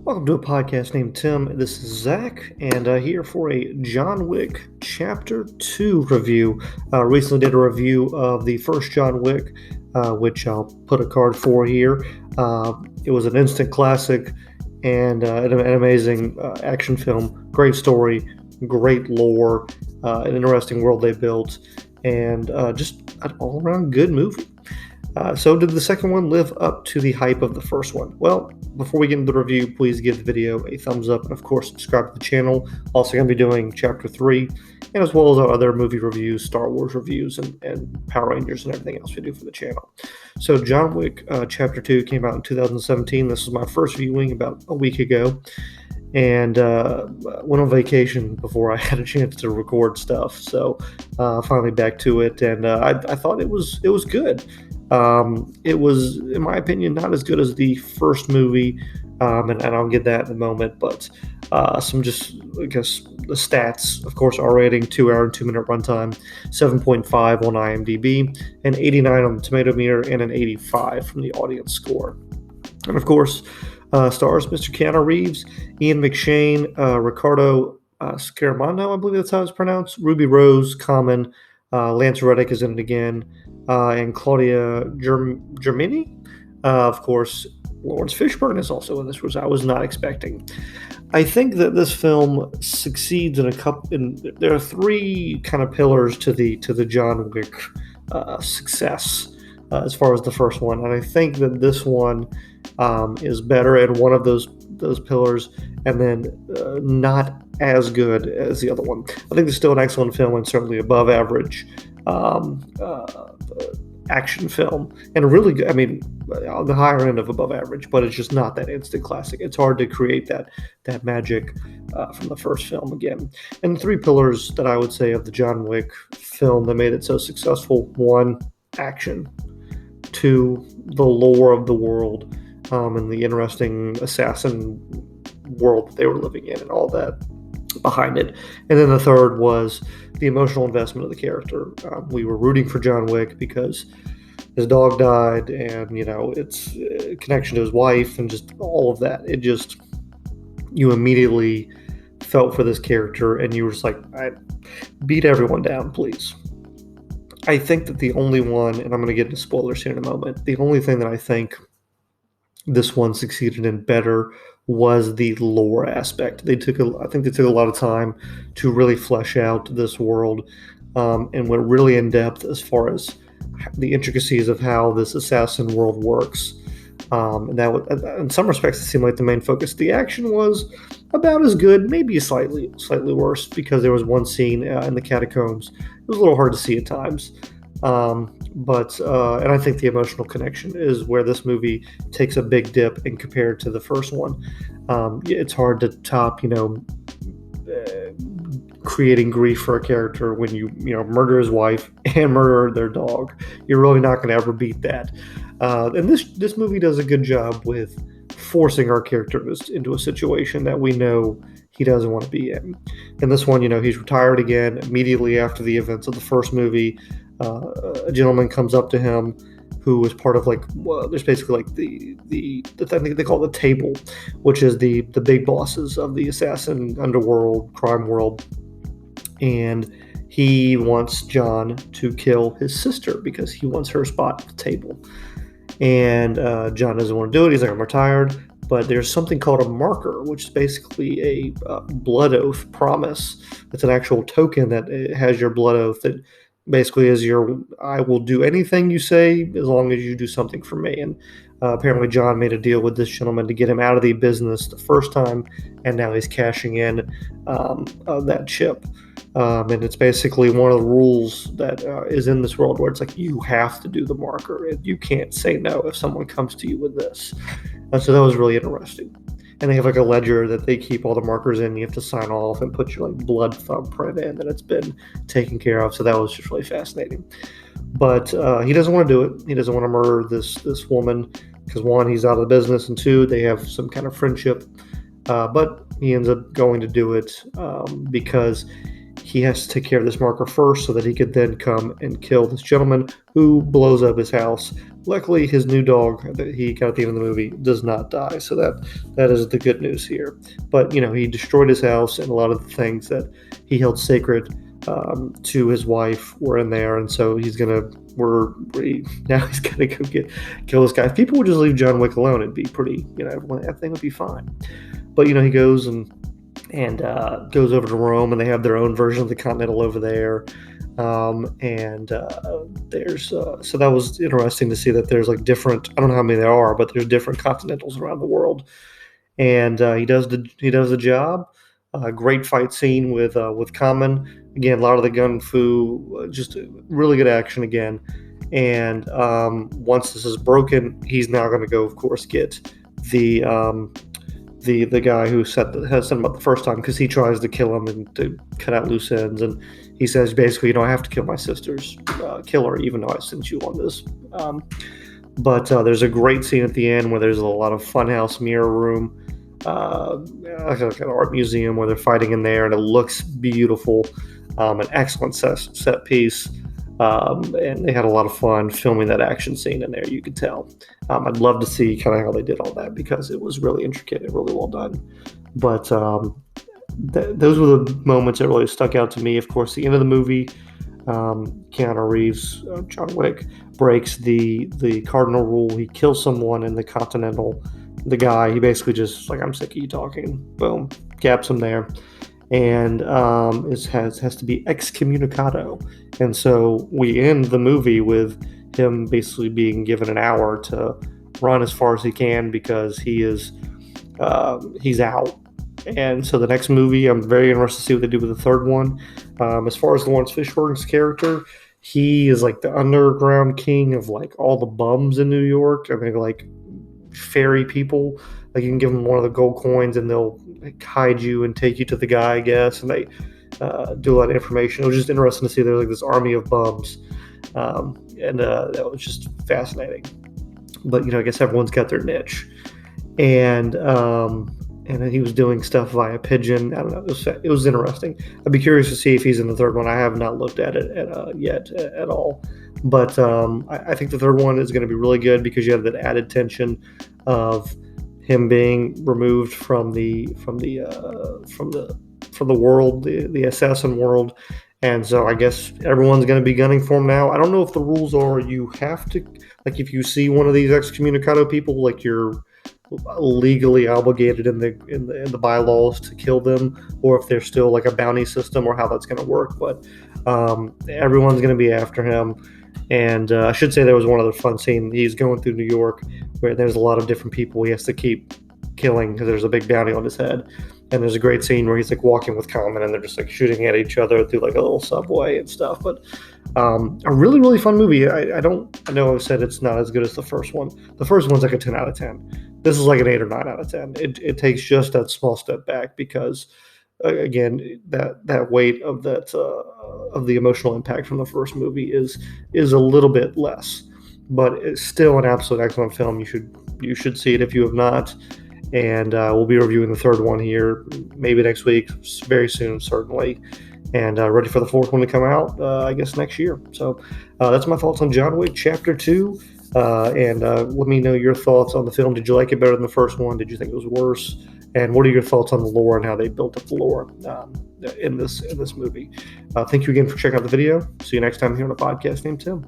Welcome to a podcast named Tim. This is Zach, and here for a John Wick Chapter 2 review. Recently did a review of the first John Wick, which I'll put a card for here. It was an instant classic and an amazing action film. Great story, great lore, an interesting world they built, and just an all-around good movie. So did the second one live up to the hype of the first one? Well, before we get into the review, please give the video a thumbs up and of course subscribe to the channel. Also going to be doing Chapter 3 and as well as our other movie reviews, Star Wars reviews, and Power Rangers and everything else we do for the channel. So John Wick Chapter 2 came out in 2017. This was my first viewing about a week ago. And went on vacation before I had a chance to record stuff. So finally back to it, and I thought it was good. It was, in my opinion, not as good as the first movie, and I'll get that in a moment. But some just, I guess, the stats. Of course, R rating, 2 hour and 2 minute runtime, 7.5 on IMDb, an 89 on the Tomato Meter, and an 85 from the audience score. And of course, stars Mr. Keanu Reeves, Ian McShane, Ricardo Scaramando, I believe that's how it's pronounced, Ruby Rose, Common, Lance Reddick is in it again, and Claudia Germini. Of course, Lawrence Fishburne is also in this, which I was not expecting. I think that this film succeeds in a couple. There are three kind of pillars to the John Wick success as far as the first one, and I think that this one is better at one of those pillars, and then not as good as the other one. I think it's still an excellent film and certainly above average action film, and really good. I mean, on the higher end of above average, but it's just not that instant classic. It's hard to create that magic from the first film again. And the three pillars that I would say of the John Wick film that made it so successful: one, action; two, the lore of the world, and the interesting assassin world that they were living in and all that behind it. And then the third was the emotional investment of the character. We were rooting for John Wick because his dog died, and it's a connection to his wife and just all of that. It just, you immediately felt for this character, and you were just like, beat everyone down, please. I think that the only one, and I'm going to get into spoilers here in a moment, the only thing that I think this one succeeded in better was the lore aspect. I think they took a lot of time to really flesh out this world, and went really in depth as far as the intricacies of how this assassin world works. And that would, in some respects, it seemed like the main focus. The action was about as good, maybe slightly worse, because there was one scene in the catacombs. It was a little hard to see at times. But I think the emotional connection is where this movie takes a big dip and compared to the first one. It's hard to top, creating grief for a character when you murder his wife and murder their dog. You're really not going to ever beat that. And this movie does a good job with forcing our character into a situation that we know he doesn't want to be in. In this one, he's retired again immediately after the events of the first movie. A gentleman comes up to him who was part of there's basically the I think they call it the table, which is the big bosses of the assassin underworld, crime world. And he wants John to kill his sister because he wants her spot at the table. And John doesn't want to do it. He's like, I'm retired. But there's something called a marker, which is basically a blood oath promise. It's an actual token that has your blood oath that basically is I will do anything you say as long as you do something for me. And apparently John made a deal with this gentleman to get him out of the business the first time, and now he's cashing in that chip. And it's basically one of the rules that is in this world where it's like you have to do the marker. You can't say no if someone comes to you with this. So that was really interesting. And they have a ledger that they keep all the markers in. You have to sign off and put your blood thumbprint in that it's been taken care of. So that was just really fascinating. But he doesn't want to do it. He doesn't want to murder this woman because, one, he's out of the business, and two, they have some kind of friendship. But he ends up going to do it because he has to take care of this marker first so that he could then come and kill this gentleman who blows up his house. Luckily, his new dog that he got at the end of the movie does not die, so that is the good news here. But he destroyed his house, and a lot of the things that he held sacred to his wife were in there, and so now he's gonna go kill this guy. If people would just leave John Wick alone, it'd be pretty, everything would be fine. But he goes and goes over to Rome, and they have their own version of the Continental over there. There's so that was interesting to see that there's like different. I don't know how many there are, but there's different Continentals around the world. And he does the job. Great fight scene with Common. Again, a lot of the gun fu, just really good action again. And once this is broken, he's now going to go, of course, get the guy who set him up the first time, because he tries to kill him and to cut out loose ends. And he says, basically, I have to kill my sister's killer, even though I sent you on this. But there's a great scene at the end where there's a lot of funhouse mirror room, like an art museum where they're fighting in there, and it looks beautiful. An excellent set piece. And they had a lot of fun filming that action scene in there, you could tell. I'd love to see kind of how they did all that, because it was really intricate and really well done. But those were the moments that really stuck out to me. Of course, the end of the movie, Keanu Reeves, John Wick, breaks the cardinal rule. He kills someone in the Continental. The guy, he basically just like, I'm sick of you talking. Boom, caps him there. And has to be excommunicado. And so we end the movie with him basically being given an hour to run as far as he can, because he's out. And so the next movie, I'm very interested to see what they do with the third one. As far as Lawrence Fishburne's character, he is like the underground king of like all the bums in New York. I mean, like fairy people. Like, you can give them one of the gold coins and they'll hide you and take you to the guy, I guess. And they do a lot of information. It was just interesting to see there's like this army of bums. That was just fascinating. But, I guess everyone's got their niche. And then he was doing stuff via pigeon. I don't know. It was interesting. I'd be curious to see if he's in the third one. I have not looked at it yet at all. But I think the third one is going to be really good, because you have that added tension of him being removed from the world, the assassin world. And so I guess everyone's going to be gunning for him now. I don't know if the rules are you have to, like, if you see one of these excommunicado people, like, you're legally obligated in the bylaws to kill them, or if there's still like a bounty system, or how that's going to work. But everyone's going to be after him. And I should say there was one other fun scene. He's going through New York where there's a lot of different people he has to keep killing, because there's a big bounty on his head. And there's a great scene where he's like walking with Common, and they're just like shooting at each other through like a little subway and stuff. But a really, really fun movie. I know I've said it's not as good as the first one. The first one's like a 10 out of 10. This is like an 8 or 9 out of 10. It takes just that small step back, because again, that weight of that of the emotional impact from the first movie is a little bit less, but it's still an absolute excellent film. You should see it if you have not. And we'll be reviewing the third one here maybe next week, very soon, certainly. And ready for the fourth one to come out, I guess, next year. So that's my thoughts on John Wick Chapter 2. And let me know your thoughts on the film. Did you like it better than the first one? Did you think it was worse? And what are your thoughts on the lore and how they built up the lore in this movie? Thank you again for checking out the video. See you next time here on a podcast named Tim.